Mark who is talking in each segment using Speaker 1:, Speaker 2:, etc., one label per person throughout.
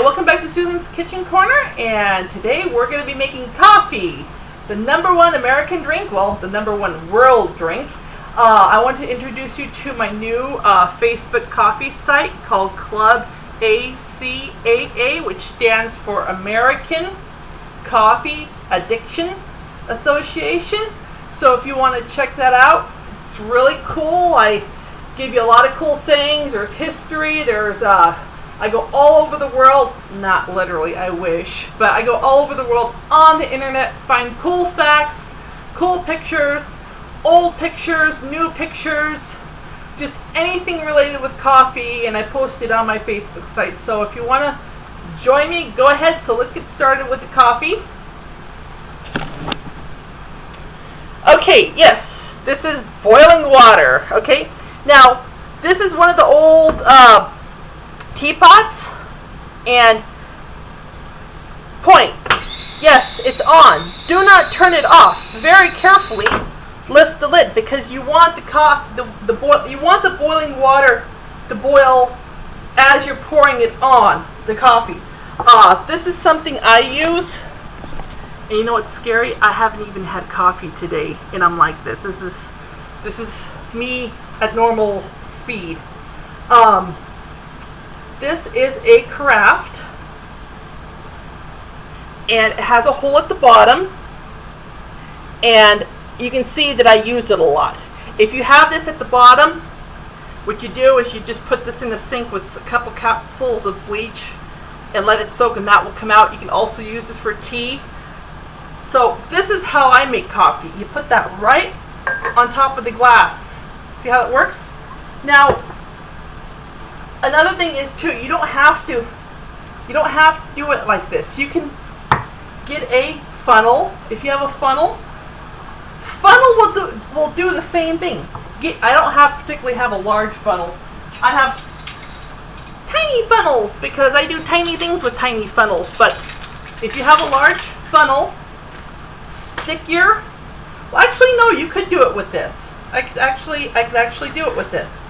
Speaker 1: welcome back to Susan's Kitchen Corner, and today we're going to be making coffee, the #1 American drink, well, the #1 world drink. I want to introduce you to my new Facebook coffee site called Club ACAA, which stands for American Coffee Addiction Association. So if you want to check that out, it's really cool. I give you a lot of cool sayings. There's history, there's I go all over the world, not literally, I wish, but I go all over the world on the internet, find cool facts, cool pictures, old pictures, new pictures, just anything related with coffee, and I post it on my Facebook site. So if you want to join me, go ahead. So let's get started with the coffee. Okay, yes, this is boiling water, okay? Now, this is one of the old teapots, and point, yes, it's on. Do not turn it off. Very carefully lift the lid, because you want you want the boiling water to boil as you're pouring it on the coffee. This is something I use, and you know what's scary? I haven't even had coffee today, and I'm like this. This is me at normal speed. This is a carafe, and it has a hole at the bottom, and you can see that I use it a lot. If you have this at the bottom, what you do is you just put this in the sink with a couple cupfuls of bleach and let it soak, and that will come out. You can also use this for tea. So this is how I make coffee. You put that right on top of the glass. See how it works? Now, another thing is too, you don't have to do it like this. You can get a funnel. If you have a funnel will do the same thing. I don't particularly have a large funnel. I have tiny funnels because I do tiny things with tiny funnels. But if you have a large funnel, well, actually no, you could do it with this. I could actually do it with this.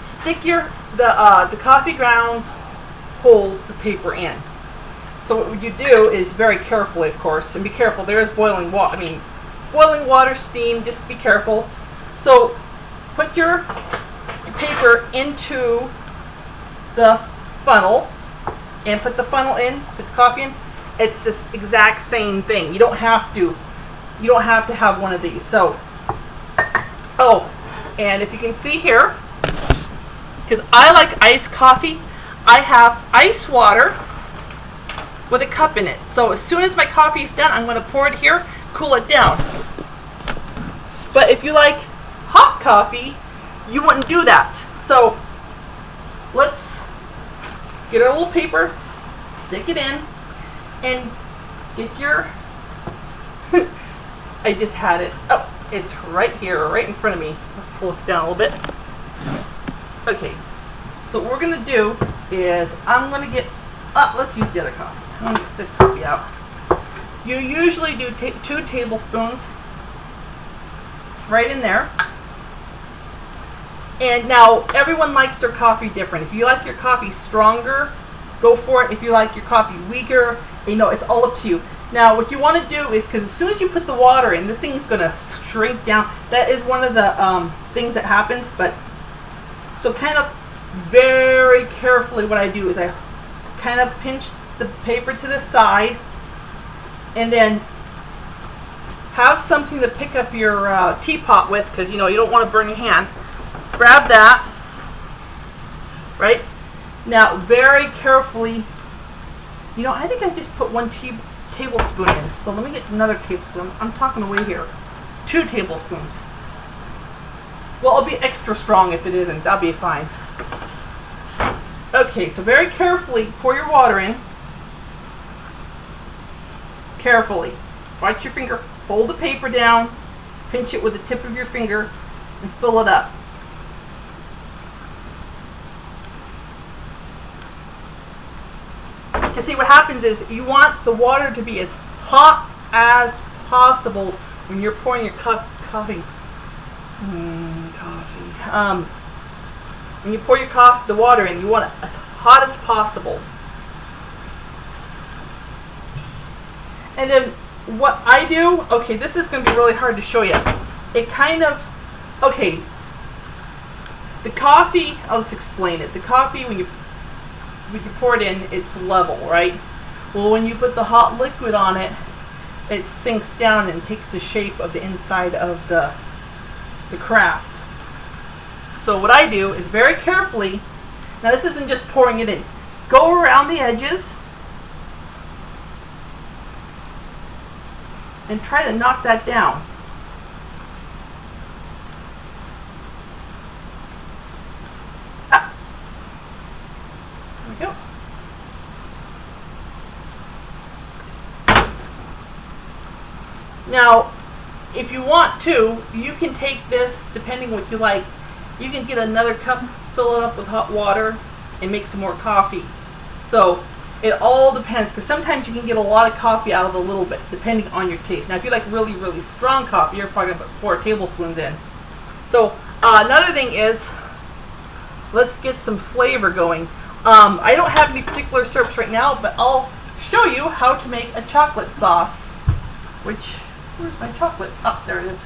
Speaker 1: Stick the coffee grounds, hold the paper in. So what you do is, very carefully, of course, and be careful. There is boiling water. Boiling water, steam. Just be careful. So put your paper into the funnel and put the funnel in. Put the coffee in. It's this exact same thing. You don't have to have one of these. So, and if you can see here, because I like iced coffee, I have ice water with a cup in it. So as soon as my coffee is done, I'm going to pour it here, cool it down. But if you like hot coffee, you wouldn't do that. So let's get our little paper, stick it in, and get your I just had it. Oh, it's right here, right in front of me. Let's pull this down a little bit. Okay, so what we're going to do is I'm going to get, let's use the other coffee. I'm going to get this coffee out. You usually do 2 tablespoons right in there. And now everyone likes their coffee different. If you like your coffee stronger, go for it. If you like your coffee weaker, it's all up to you. Now what you want to do is, because as soon as you put the water in, this thing's going to shrink down. That is one of the things that happens. But so kind of very carefully, what I do is I kind of pinch the paper to the side, and then have something to pick up your teapot with, because you don't want to burn your hand. Grab that, right? Now very carefully, I think I just put 1 tablespoon in. So let me get another tablespoon. I'm talking away here. 2 tablespoons. Well, it'll be extra strong if it isn't. That'll be fine. Okay, so very carefully pour your water in. Carefully. Watch your finger. Hold the paper down. Pinch it with the tip of your finger and fill it up. You see, what happens is you want the water to be as hot as possible when you're pouring your coffee. When you pour your the water in, you want it as hot as possible. And then what I do, okay, this is going to be really hard to show you. It kind of, okay, the coffee, I'll just explain it. The coffee, when you pour it in, it's level, right? Well, when you put the hot liquid on it, it sinks down and takes the shape of the inside of the craft. So what I do is very carefully, now this isn't just pouring it in, go around the edges and try to knock that down. There we go. Now, if you want to, you can take this, depending what you like, you can get another cup, fill it up with hot water, and make some more coffee. So it all depends, because sometimes you can get a lot of coffee out of a little bit, depending on your taste. Now, if you like really, really strong coffee, you're probably going to put 4 tablespoons in. So another thing is, let's get some flavor going. I don't have any particular syrups right now, but I'll show you how to make a chocolate sauce, which, where's my chocolate? Oh, there it is.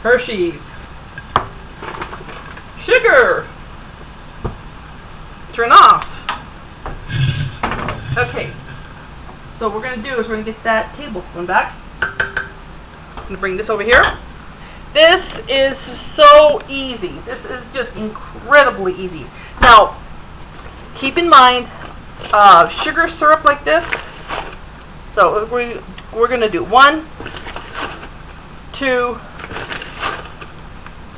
Speaker 1: Hershey's. Sugar. Turn off. Okay. So what we're going to do is we're going to get that tablespoon back. I'm going to bring this over here. This is so easy. This is just incredibly easy. Now, keep in mind, sugar syrup like this. So we're going to do 1, 2,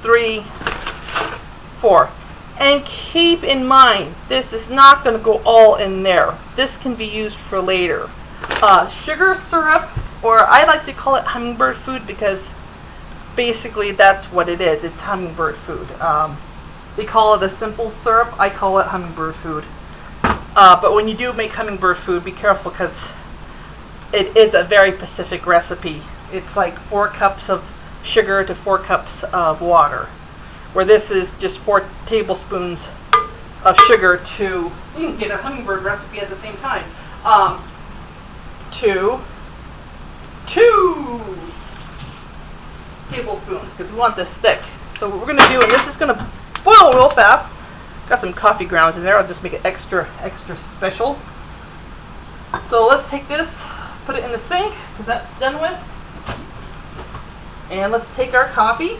Speaker 1: 3, 4. And keep in mind, this is not going to go all in there. This can be used for later. Sugar syrup, or I like to call it hummingbird food, because basically that's what it is. It's hummingbird food. They call it a simple syrup. I call it hummingbird food. But when you do make hummingbird food, be careful, because it is a very specific recipe. It's like 4 cups of sugar to 4 cups of water, where this is just 4 tablespoons of sugar to, you can get a hummingbird recipe at the same time, to 2 tablespoons, because we want this thick. So what we're going to do, and this is going to boil real fast. Got some coffee grounds in there. I'll just make it extra special. So let's take this, put it in the sink, because that's done with. And let's take our coffee.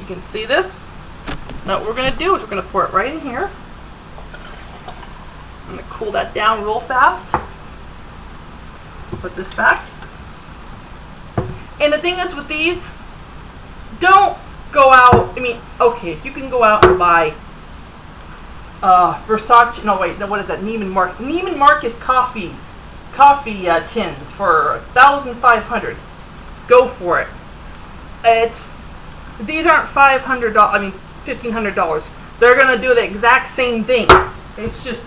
Speaker 1: You can see this. Now what we're going to do is we're going to pour it right in here. I'm going to cool that down real fast. Put this back. And the thing is with these, don't go out, I mean, okay, you can go out and buy Versace, no wait, no, what is that, Neiman Marcus. Neiman Marcus coffee tins for $1,500. Go for it. These aren't $500, I mean $1,500. They're gonna do the exact same thing. It's just,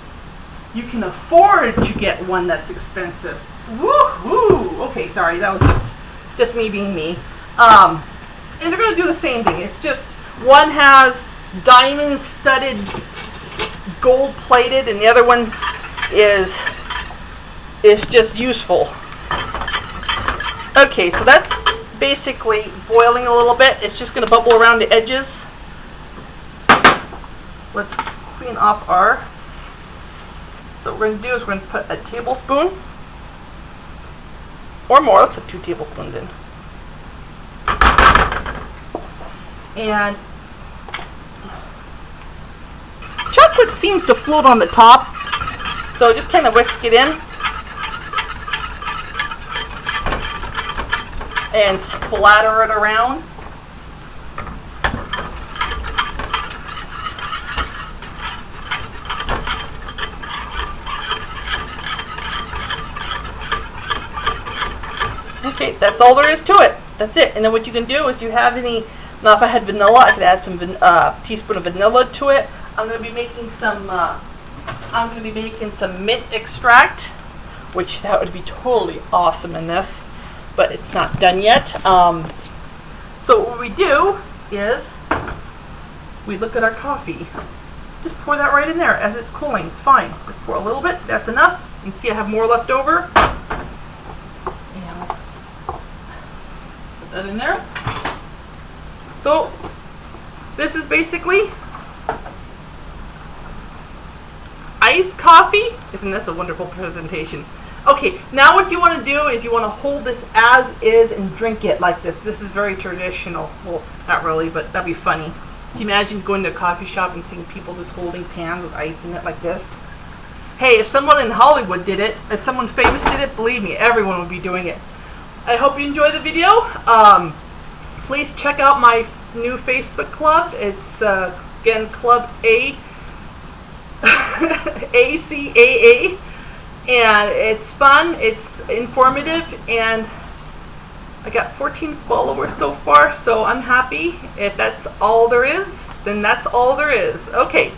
Speaker 1: you can afford to get one that's expensive. Woo-hoo! Okay, sorry, that was just me being me. And they're gonna do the same thing. It's just, one has diamond studded, gold plated, and the other one is just useful. Okay, so that's basically boiling a little bit. It's just going to bubble around the edges. Let's clean off our... So what we're going to do is we're going to put a tablespoon or more. Let's put 2 tablespoons in. And chocolate seems to float on the top, so just kind of whisk it in. And splatter it around. Okay, that's all there is to it. That's it. And then what you can do is, you have any, now if I had vanilla, I could add some teaspoon of vanilla to it. I'm going to be making some mint extract, which that would be totally awesome in this. But it's not done yet. So what we do is we look at our coffee. just pour that right in there as it's cooling. It's fine. Just pour a little bit. That's enough. You can see I have more left over. And let's put that in there. So this is basically iced coffee. Isn't this a wonderful presentation? Okay, now what you want to do is you want to hold this as is and drink it like this. This is very traditional. Well, not really, but that'd be funny. Can you imagine going to a coffee shop and seeing people just holding pans with ice in it like this? Hey, if someone in Hollywood did it, if someone famous did it, believe me, everyone would be doing it. I hope you enjoy the video. Please check out my new Facebook club. It's the, again, Club ACAA. And it's fun, it's informative, and I got 14 followers so far, so I'm happy. If that's all there is, then that's all there is. Okay.